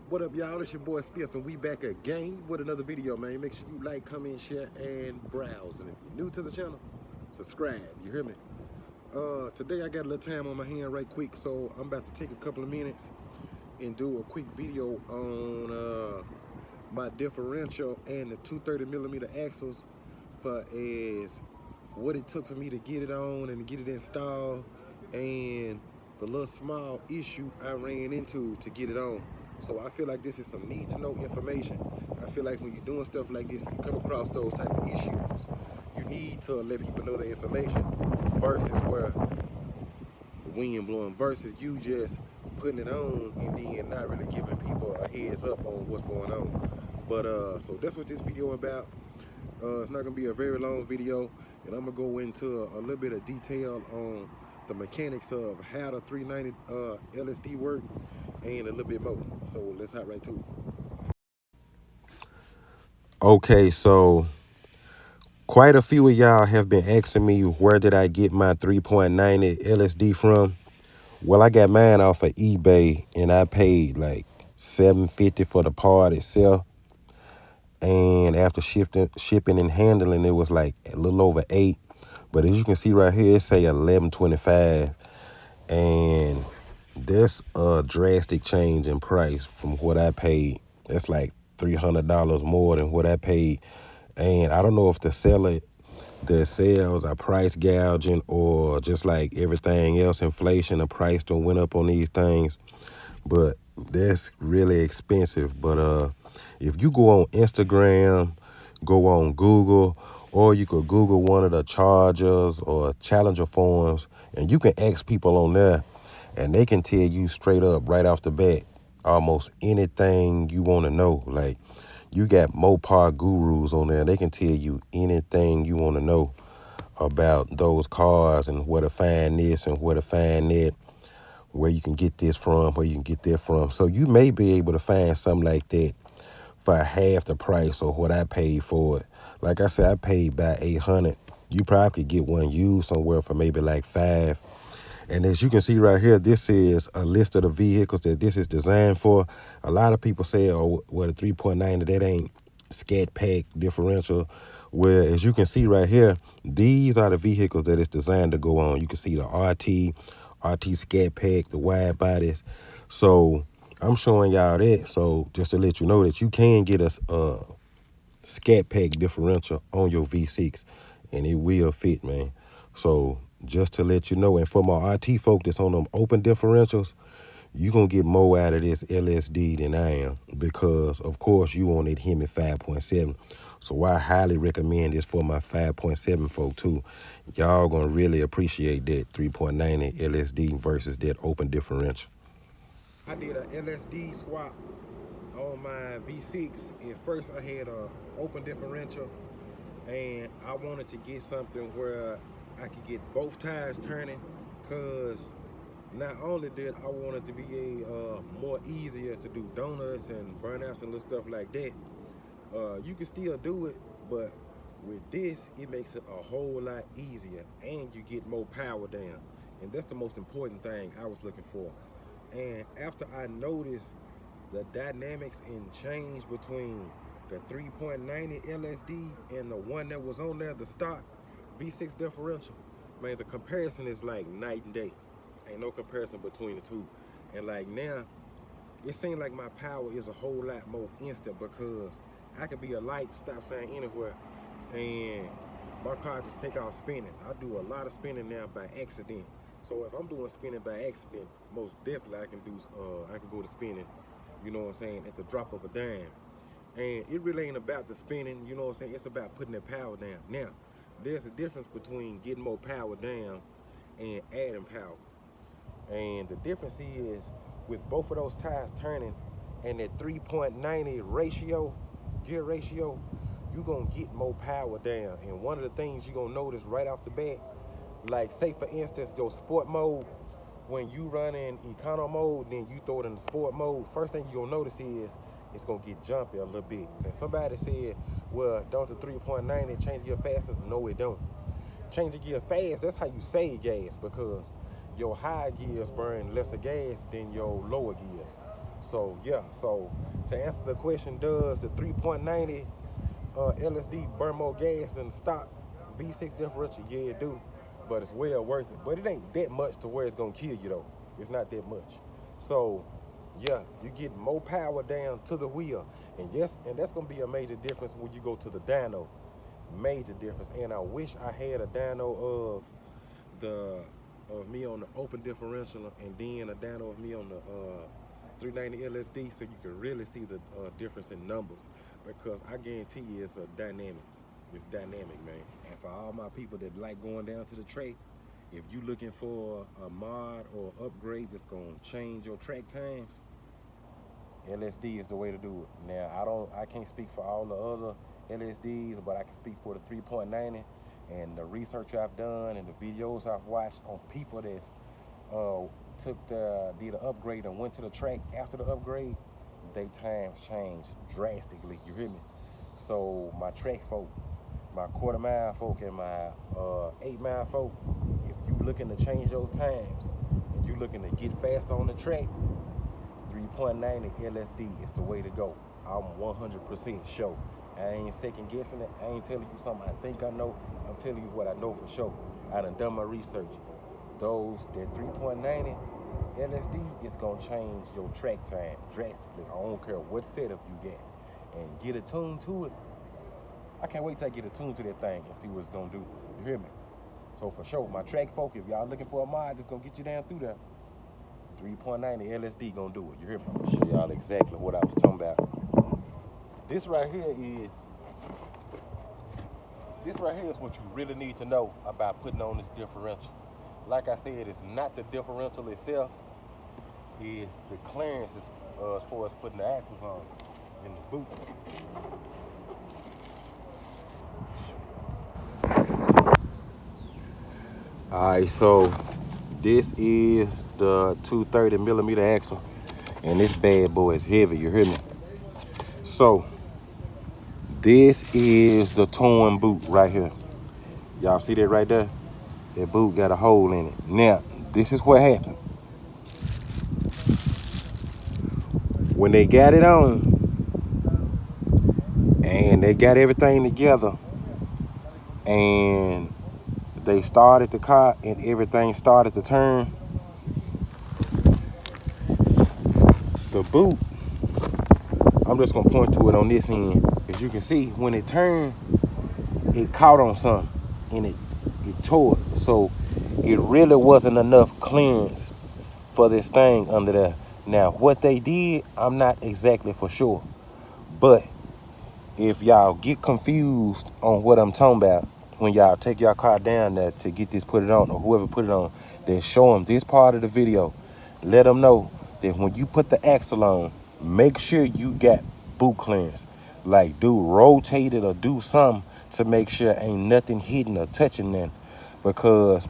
What up, y'all? It's your boy Spiff, and we back again with another video, man. Make sure you like, comment, share, and browse. And if you're new to the channel, subscribe. You hear me? Today I got a little time on my hand right quick, so I'm about to take a couple of minutes and do a quick video on my differential and the 230mm axles for as what it took for me to get it on and to get it installed, and the little small issue I ran into to get it on. So I feel like this is some need to know information. I feel like when you're doing stuff like this, you come across those type of issues, you need to let people know the information versus where the wind blowing versus you just putting it on and then not really giving people a heads up on what's going on. But so that's what this video about. It's not gonna be a very long video, and I'm gonna go into a little bit of detail on the mechanics of how the 390 LSD work and a little bit more. So let's hop right to it. Okay, so quite a few of y'all have been asking me where did I get my 3.90 LSD from. Well, I got mine off of eBay, and I paid like $7.50 for the part itself. And after shipping and handling, it was like a little over $8. But as you can see right here, it say $11.25, and that's a drastic change in price from what I paid. That's like $300 more than what I paid. And I don't know if the seller that sells are price gouging or just like everything else, inflation, the price done went up on these things. But that's really expensive. But if you go on Instagram, go on Google, or you could Google one of the chargers or challenger forums, and you can ask people on there, and they can tell you straight up right off the bat almost anything you want to know. Like, you got Mopar gurus on there. They can tell you anything you want to know about those cars and where to find this and where to find that, where you can get this from, where you can get that from. So you may be able to find something like that for half the price of what I paid for it. Like I said, I paid about $800. You probably could get one used somewhere for maybe like $5. And as you can see right here, this is a list of the vehicles that this is designed for. A lot of people say, oh, well, the 3.9, that ain't Scatpack differential. Where, as you can see right here, these are the vehicles that it's designed to go on. You can see the RT Scatpack, the wide bodies. So I'm showing y'all that. So just to let you know that you can get a Scatpack differential on your V6, and it will fit, man. So just to let you know, and for my RT folk that's on them open differentials, you're going to get more out of this LSD than I am, because of course you on that Hemi 5.7. So I highly recommend this for my 5.7 folk too. Y'all going to really appreciate that 3.90 LSD versus that open differential. I did a LSD swap on my V6. At first I had a open differential, and I wanted to get something where I could get both tires turning, because not only did I want it to be a more easier to do donuts and burnouts and little stuff like that. You can still do it, but with this, it makes it a whole lot easier, and you get more power down. And that's the most important thing I was looking for. And after I noticed the dynamics and change between the 3.90 LSD and the one that was on there, the stock V6 differential, man, the comparison is like night and day. Ain't no comparison between the two. And like now, it seems like my power is a whole lot more instant, because I could be a light stop sign anywhere and my car just take off spinning. I do a lot of spinning now by accident. So if I'm doing spinning by accident, most definitely I can go to spinning, you know what I'm saying, at the drop of a dime. And it really ain't about the spinning, you know what I'm saying, it's about putting the power down. Now, there's a difference between getting more power down and adding power. And the difference is, with both of those tires turning and that 3.90 ratio, gear ratio, you're gonna get more power down. And one of the things you're gonna notice right off the bat, like say for instance, your sport mode, when you run in econo mode, then you throw it in the sport mode, first thing you're gonna notice is it's gonna get jumpy a little bit. And somebody said, well, don't the 3.90 change gear faster? No, it don't. Changing gear fast, that's how you save gas, because your high gears burn lesser gas than your lower gears. So yeah, so to answer the question, does the 3.90 LSD burn more gas than the stock V6 differential? Yeah, it do, but it's well worth it. But it ain't that much to where it's gonna kill you though. It's not that much. So yeah, you get more power down to the wheel, and yes, and that's gonna be a major difference when you go to the dyno. Major difference. And I wish I had a dyno the of me on the open differential, and then a dyno of me on the 390 LSD, so you can really see the difference in numbers. Because I guarantee you, it's a dynamic. It's dynamic, man. And for all my people that like going down to the track, if you looking for a mod or upgrade that's gonna change your track times, LSD is the way to do it. Now I can't speak for all the other LSDs, but I can speak for the 3.90, and the research I've done and the videos I've watched on people that's did an upgrade and went to the track after the upgrade. They times changed drastically. You hear me? So my track folk, my quarter mile folk, and my 8 mile folk, if you looking to change those times and you looking to get faster on the track, 3.90 LSD is the way to go. I'm 100% sure. I ain't second guessing it. I ain't telling you something I think I know. I'm telling you what I know for sure. I done my research. That 3.90 LSD is gonna change your track time drastically. I don't care what setup you get, and get attuned to it. I can't wait till I get attuned to that thing and see what it's gonna do. You hear me? So for sure, my track folk, if y'all looking for a mod that's gonna get you down through there, 3.90 LSD gonna do it. You hear me? I'm gonna show y'all exactly what I was talking about. This right here is what you really need to know about putting on this differential. Like I said, it's not the differential itself, it's the clearances as far as putting the axles on in the boot. Alright, so this is the 230mm axle, and this bad boy is heavy, you hear me? So this is the torn boot right here. Y'all see that right there? That boot got a hole in it. Now, this is what happened. When they got it on and they got everything together and they started the car and everything started to turn, the boot, I'm just gonna point to it on this end. As you can see, when it turned, it caught on something and it tore it. So it really wasn't enough clearance for this thing under there. Now, what they did, I'm not exactly for sure. But if y'all get confused on what I'm talking about, when y'all take your car down there to get this put it on, or whoever put it on, then show them this part of the video. Let them know that when you put the axle on, make sure you got boot clearance. Like, do rotate it or do something to make sure ain't nothing hidden or touching them. Because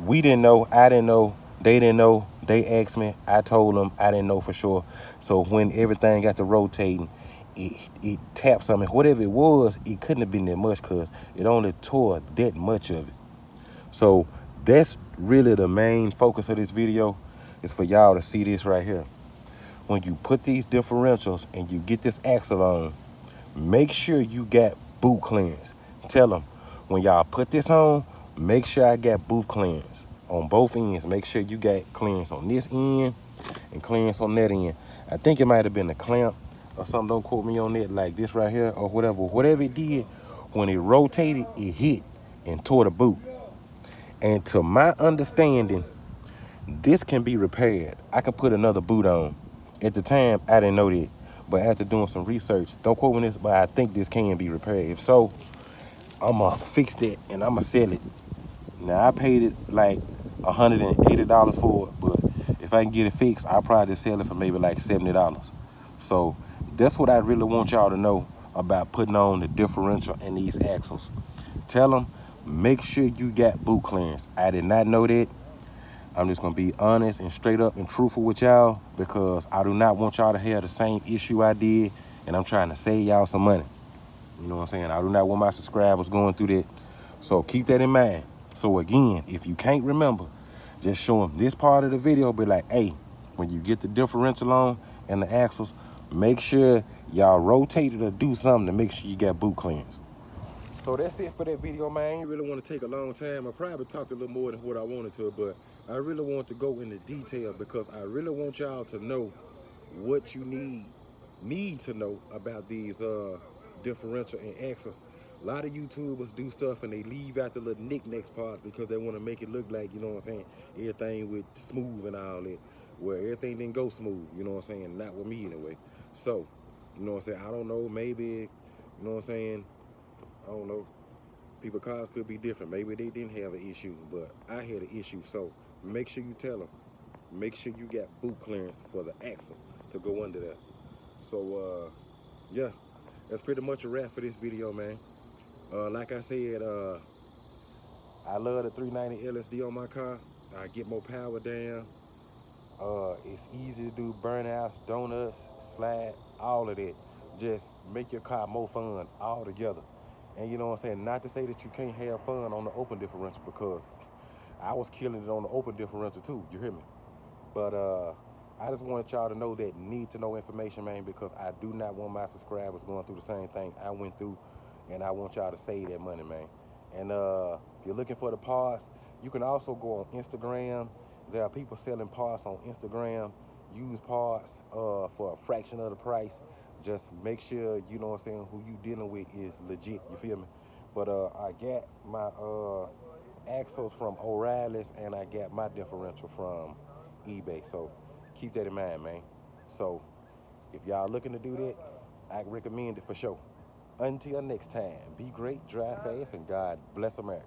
we didn't know, I didn't know, they didn't know, they asked me, I told them, I didn't know for sure. So when everything got to rotating, it tapped something. Whatever it was, it couldn't have been that much because it only tore that much of it. So that's really the main focus of this video, is for y'all to see this right here. When you put these differentials and you get this axle on, make sure you got boot clearance. Tell them, when y'all put this on, make sure I got boot clearance on both ends. Make sure you got clearance on this end and clearance on that end. I think it might have been a clamp or something, don't quote me on that, like this right here or whatever. Whatever it did, when it rotated, it hit and tore the boot. And to my understanding, this can be repaired. I could put another boot on. At the time, I didn't know that. But after doing some research, don't quote me on this, but I think this can be repaired. If so, I'ma fix that and I'ma sell it. Now, I paid it like $180 for it, but if I can get it fixed, I'll probably sell it for maybe like $70. So that's what I really want y'all to know about putting on the differential in these axles. Tell them, make sure you got boot clearance. I did not know that. I'm just gonna be honest and straight up and truthful with y'all, because I do not want y'all to have the same issue I did, and I'm trying to save y'all some money. You know what I'm saying? I do not want my subscribers going through that. So keep that in mind. So again, if you can't remember, just show them this part of the video, be like, hey, when you get the differential on and the axles, make sure y'all rotate it or do something to make sure you got boot clearance. So that's it for that video, man. I ain't really want to take a long time. I probably talked a little more than what I wanted to, but I really want to go into detail because I really want y'all to know what you need to know about these differential and axles. A lot of YouTubers do stuff and they leave out the little knickknacks parts because they want to make it look like, you know what I'm saying, everything with smooth and all that. Where everything didn't go smooth, you know what I'm saying? Not with me anyway. So, you know what I'm saying? I don't know, maybe, you know what I'm saying? I don't know. People's cars could be different. Maybe they didn't have an issue, but I had an issue. So make sure you tell them. Make sure you got boot clearance for the axle to go under there. So yeah, that's pretty much a wrap for this video, man. Like I said, I love the 390 LSD on my car. I get more power down. It's easy to do burnouts, donuts, slide, all of that. Just make your car more fun all together. And you know what I'm saying? Not to say that you can't have fun on the open differential because I was killing it on the open differential too. You hear me? But I just want y'all to know that need to know information, man, because I do not want my subscribers going through the same thing I went through, and I want y'all to save that money, man. And if you're looking for the parts, you can also go on Instagram. There are people selling parts on Instagram. Use parts for a fraction of the price. Just make sure, you know what I'm saying, who you dealing with is legit, you feel me? But I got my axles from O'Reilly's and I got my differential from eBay. So keep that in mind, man. So if y'all looking to do that, I recommend it for sure. Until next time, be great, drive fast, and God bless America.